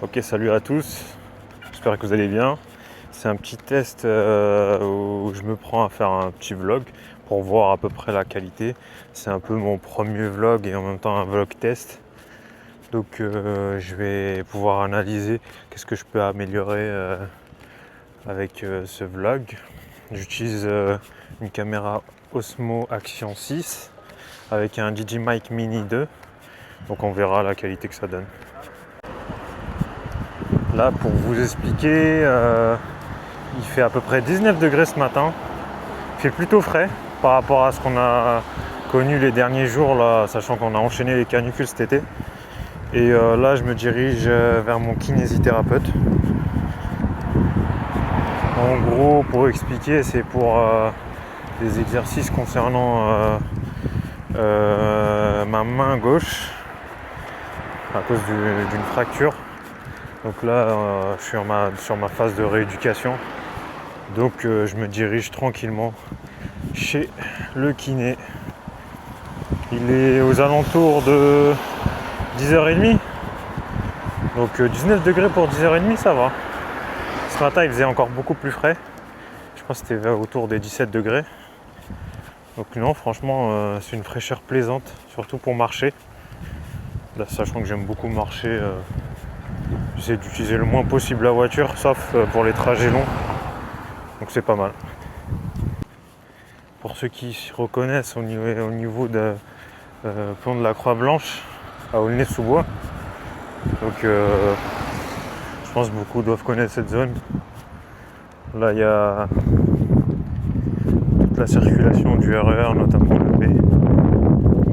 Ok, salut à tous, j'espère que vous allez bien. C'est un petit test où je me prends à faire un petit vlog pour voir à peu près la qualité. C'est un peu mon premier vlog et en même temps un vlog test. Donc je vais pouvoir analyser qu'est-ce que je peux améliorer avec ce vlog. J'utilise une caméra Osmo Action 6 avec un DJI Mini 2. Donc on verra la qualité que ça donne. Là, pour vous expliquer, il fait à peu près 19 degrés ce matin. Il fait plutôt frais par rapport à ce qu'on a connu les derniers jours, là, sachant qu'on a enchaîné les canicules cet été. Et là, je me dirige vers mon kinésithérapeute. En gros, pour expliquer, c'est pour des exercices concernant ma main gauche à cause d'une fracture. Donc là, je suis sur ma phase de rééducation. Donc je me dirige tranquillement chez le kiné. Il est aux alentours de 10h30. Donc 19 degrés pour 10h30, ça va. Ce matin, il faisait encore beaucoup plus frais. Je pense que c'était autour des 17 degrés. Donc non, franchement, c'est une fraîcheur plaisante, surtout pour marcher. Là, sachant que j'aime beaucoup marcher, j'essaie d'utiliser le moins possible la voiture, sauf pour les trajets longs. Donc c'est pas mal. Pour ceux qui s'y reconnaissent au niveau de pont de la Croix-Blanche à Aulnay-sous-Bois. Donc je pense que beaucoup doivent connaître cette zone. Là il y a toute la circulation du RER, notamment le B,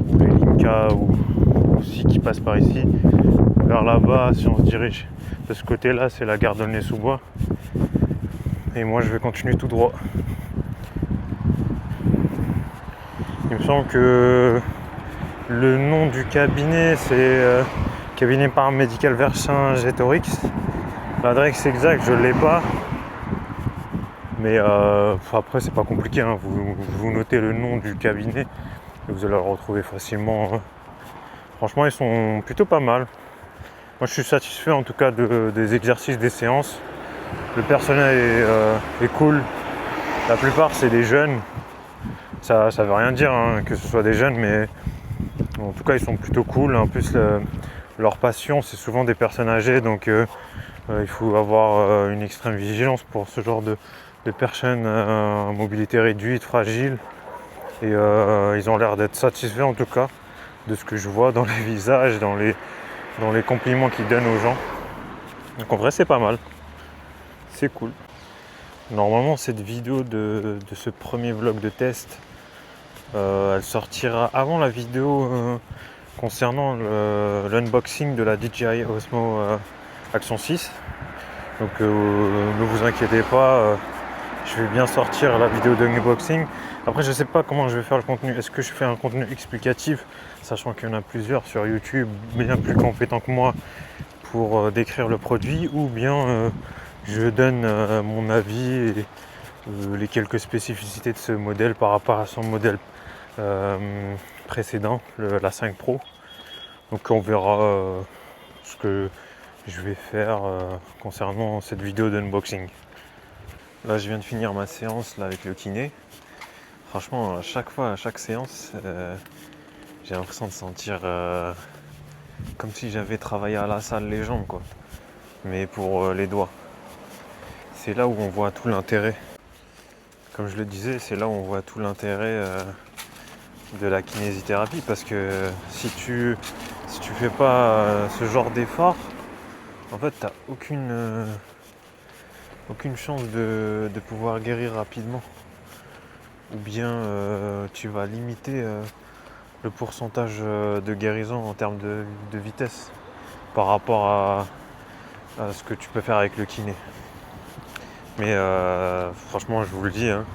ou les Linka, ou aussi qui passe par ici. Vers là-bas, si on se dirige de ce côté-là, c'est la gare d'Aulnay-sous-Bois. Et moi je vais continuer tout droit. Il me semble que le nom du cabinet c'est cabinet paramédical Vercingétorix. L'adresse exacte je ne l'ai pas. Mais après c'est pas compliqué, hein. Vous notez le nom du cabinet et vous allez le retrouver facilement. Franchement ils sont plutôt pas mal. Moi je suis satisfait en tout cas des exercices, des séances. Le personnel est cool. La plupart c'est des jeunes. Ça veut rien dire hein, que ce soit des jeunes, mais en tout cas ils sont plutôt cool. En plus leur passion c'est souvent des personnes âgées, donc il faut avoir une extrême vigilance pour ce genre de personnes en mobilité réduite, fragiles. Et ils ont l'air d'être satisfaits en tout cas de ce que je vois dans les visages, dans les compliments qu'ils donnent aux gens. Donc en vrai c'est pas mal, c'est cool. Normalement cette vidéo de ce premier vlog de test, elle sortira avant la vidéo concernant l'unboxing de la DJI Osmo Action 6. Donc ne vous inquiétez pas, je vais bien sortir la vidéo d'unboxing. Après je sais pas comment je vais faire le contenu. Est-ce que je fais un contenu explicatif, sachant qu'il y en a plusieurs sur YouTube bien plus compétents que moi pour décrire le produit, ou bien je donne mon avis et les quelques spécificités de ce modèle par rapport à son modèle précédent, la 5 Pro. Donc on verra ce que je vais faire concernant cette vidéo d'unboxing. Là je viens de finir ma séance là, avec le kiné. Franchement à chaque fois, à chaque séance, j'ai l'impression de sentir comme si j'avais travaillé à la salle les jambes quoi. Mais pour les doigts. C'est là où on voit tout l'intérêt. Comme je le disais, c'est là où on voit tout l'intérêt de la kinésithérapie, parce que si tu fais pas ce genre d'effort, en fait t'as aucune chance de pouvoir guérir rapidement, ou bien tu vas limiter le pourcentage de guérison en termes de vitesse par rapport à ce que tu peux faire avec le kiné. Mais franchement je vous le dis hein,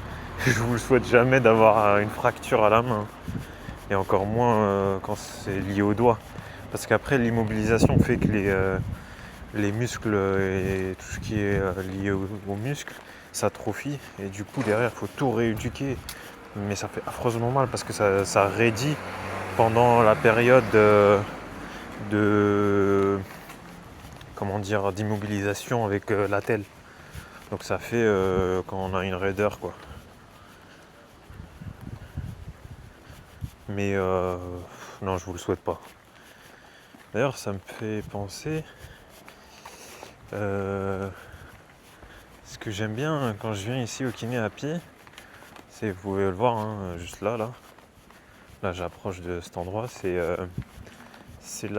je vous souhaite jamais d'avoir une fracture à la main, et encore moins quand c'est lié au doigt, parce qu'après l'immobilisation fait que les muscles et tout ce qui est lié aux muscles s'atrophie, et du coup derrière il faut tout rééduquer, mais ça fait affreusement mal parce que ça raidit pendant la période de comment dire, d'immobilisation avec l'attelle. Donc ça fait quand on a une raideur quoi. Mais non, je vous le souhaite pas. D'ailleurs, ça me fait penser. Ce que j'aime bien quand je viens ici au kiné à pied, c'est, vous pouvez le voir, hein, juste là. Là, j'approche de cet endroit. C'est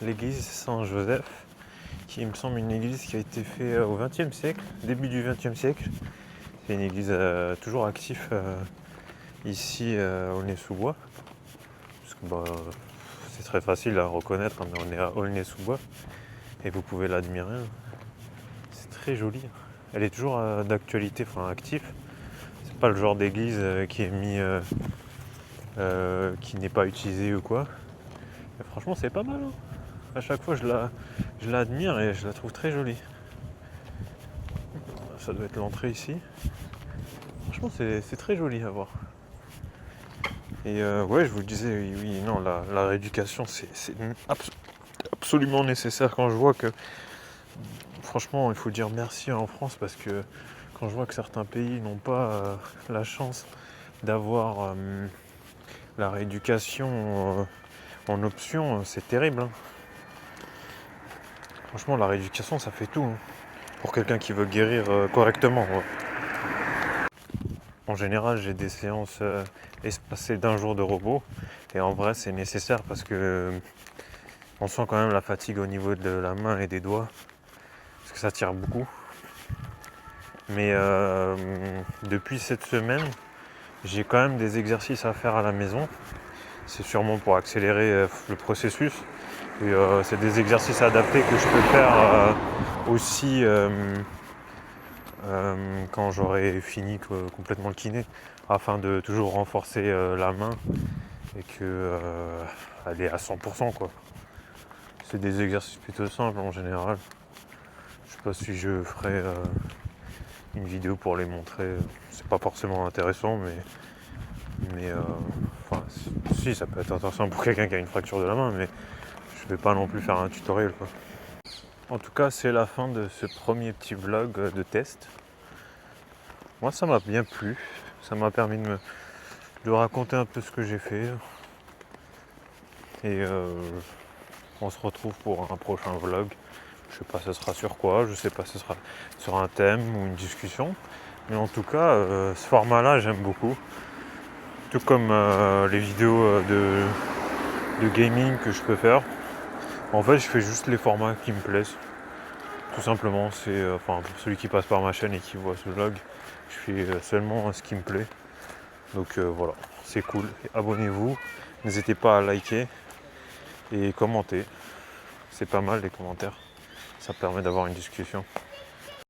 l'église Saint-Joseph, qui me semble une église qui a été faite au XXe siècle, début du XXe siècle. C'est une église toujours active ici à Aulnay-sous-Bois. Parce que c'est très facile à reconnaître, hein, mais on est à Aulnay-sous-Bois et vous pouvez l'admirer. C'est très joli. Elle est toujours d'actualité, enfin active. C'est pas le genre d'église qui est mis, qui n'est pas utilisée ou quoi. Et franchement, c'est pas mal. Hein. À chaque fois, je l'admire et je la trouve très jolie. Ça doit être l'entrée ici. Franchement, c'est très joli à voir. Et ouais, je vous le disais, oui, non, la rééducation, c'est absolument nécessaire quand je vois que, franchement, il faut dire merci en France parce que quand je vois que certains pays n'ont pas la chance d'avoir la rééducation en option, c'est terrible. Hein. Franchement, la rééducation, ça fait tout. Hein, pour quelqu'un qui veut guérir correctement. Ouais. En général, j'ai des séances espacées d'1 jour de repos. Et en vrai, c'est nécessaire parce que on sent quand même la fatigue au niveau de la main et des doigts. Parce que ça tire beaucoup. Mais depuis cette semaine, j'ai quand même des exercices à faire à la maison. C'est sûrement pour accélérer le processus. Et c'est des exercices adaptés que je peux faire aussi quand j'aurai fini complètement le kiné, afin de toujours renforcer la main et qu'elle est à 100% quoi. C'est des exercices plutôt simples en général. Je sais pas si je ferai une vidéo pour les montrer. C'est pas forcément intéressant, mais enfin, si, ça peut être intéressant pour quelqu'un qui a une fracture de la main, mais je vais pas non plus faire un tutoriel quoi. En tout cas, c'est la fin de ce premier petit vlog de test. Moi, ça m'a bien plu. Ça m'a permis de raconter un peu ce que j'ai fait. Et on se retrouve pour un prochain vlog. Je sais pas ce sera sur quoi, je sais pas ce sera sur un thème ou une discussion. Mais en tout cas, ce format-là, j'aime beaucoup. Tout comme les vidéos de gaming que je peux faire. En fait, je fais juste les formats qui me plaisent. Tout simplement, c'est pour celui qui passe par ma chaîne et qui voit ce vlog, je fais seulement ce qui me plaît. Donc voilà, c'est cool. Et abonnez-vous, n'hésitez pas à liker et commenter. C'est pas mal les commentaires, ça permet d'avoir une discussion.